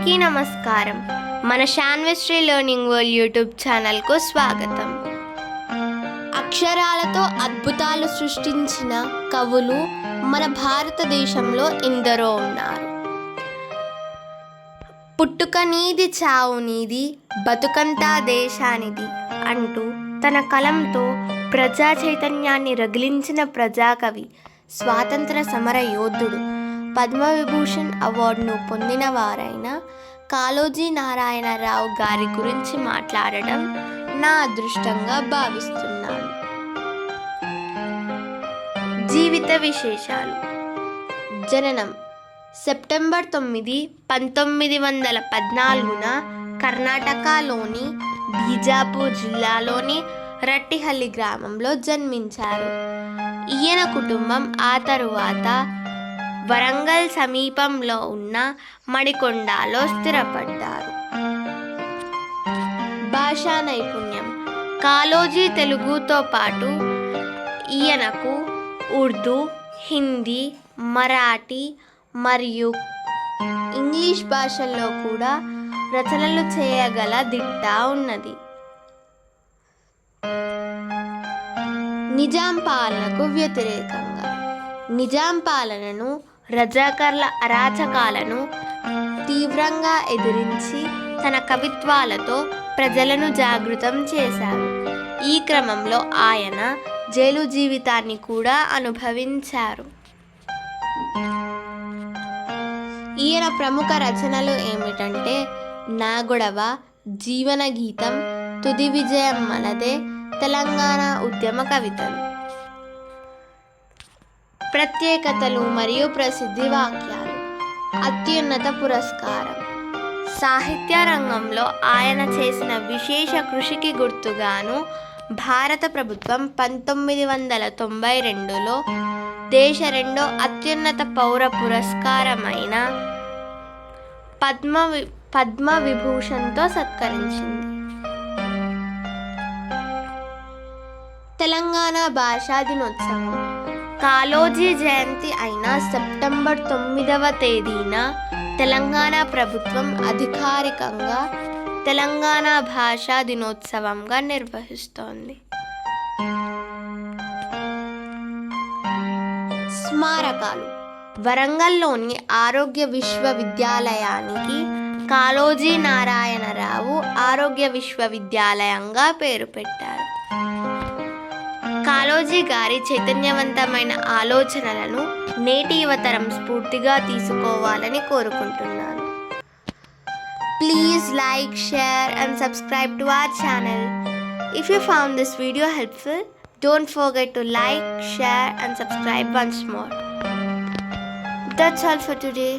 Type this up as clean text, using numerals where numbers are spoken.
అందరికీ నమస్కారం. మన శాన్విశ్రీ లెర్నింగ్ వరల్డ్ యూట్యూబ్ ఛానల్కు స్వాగతం. అక్షరాలతో అద్భుతాలు సృష్టించిన కవులు మన భారతదేశంలో ఎందరో ఉన్నారు. పుట్టుక నీది, చావు నీది, బతుకంతా దేశానిది అంటూ తన కలంతో ప్రజా చైతన్యాన్ని రగిలించిన ప్రజాకవి, స్వాతంత్ర సమర యోధుడు, పద్మవిభూషణ్ అవార్డును పొందిన వారైన కాళోజీ నారాయణరావు గారి గురించి మాట్లాడటం నా అదృష్టంగా భావిస్తున్నాను. జీవిత విశేషాలు. జననం సెప్టెంబర్ 9, 1914 కర్ణాటకలోని బీజాపూర్ జిల్లాలోని రట్టిహల్లి గ్రామంలో జన్మించారు. ఈయన కుటుంబం ఆ తరువాత వరంగల్ సమీపంలో ఉన్న మడికొండలో స్థిరపడ్డారు. భాషా నైపుణ్యం. కాళోజీ తెలుగుతో పాటు ఈయనకు ఉర్దూ, హిందీ, మరాఠీ మరియు ఇంగ్లీష్ భాషల్లో కూడా రచనలు చేయగల దిట్ట ఉన్నది. నిజాం పాలనకు వ్యతిరేకంగా. నిజాం పాలనను, రజాకర్ల అరాచకాలను తీవ్రంగా ఎదిరించి తన కవిత్వాలతో ప్రజలను జాగృతం చేశారు. ఈ క్రమంలో ఆయన జైలు జీవితాన్ని కూడా అనుభవించారు. ఈయన ప్రముఖ రచనలు ఏమిటంటే నా గొడవ, జీవన గీతం, తుది విజయం మనదే, తెలంగాణ ఉద్యమ కవితలు. ప్రత్యేకతలు మరియు ప్రసిద్ధి వాక్యాలు. అత్యున్నత పురస్కారం. సాహిత్య రంగంలో ఆయన చేసిన విశేష కృషికి గుర్తుగాను భారత ప్రభుత్వం 1992లో దేశ రెండో అత్యున్నత పౌర పురస్కారమైన పద్మవిభూషణ్తో సత్కరించింది. తెలంగాణ భాషా దినోత్సవం. కాళోజీ జయంతి అయిన సెప్టెంబర్ 9వ తేదీన తెలంగాణ ప్రభుత్వం అధికారికంగా తెలంగాణ భాషా దినోత్సవంగా నిర్వహిస్తోంది. స్మారకాలు. వరంగల్లోని ఆరోగ్య విశ్వవిద్యాలయానికి కాళోజీ నారాయణరావు ఆరోగ్య విశ్వవిద్యాలయంగా పేరు పెట్టారు. కాళోజీ గారి చైతన్యవంతమైన ఆలోచనలను నేటి యువతరం స్ఫూర్తిగా తీసుకోవాలని కోరుకుంటున్నాను. Please like, share and subscribe to our channel. If you found this video helpful, don't forget to like, share and subscribe once more. That's all for today.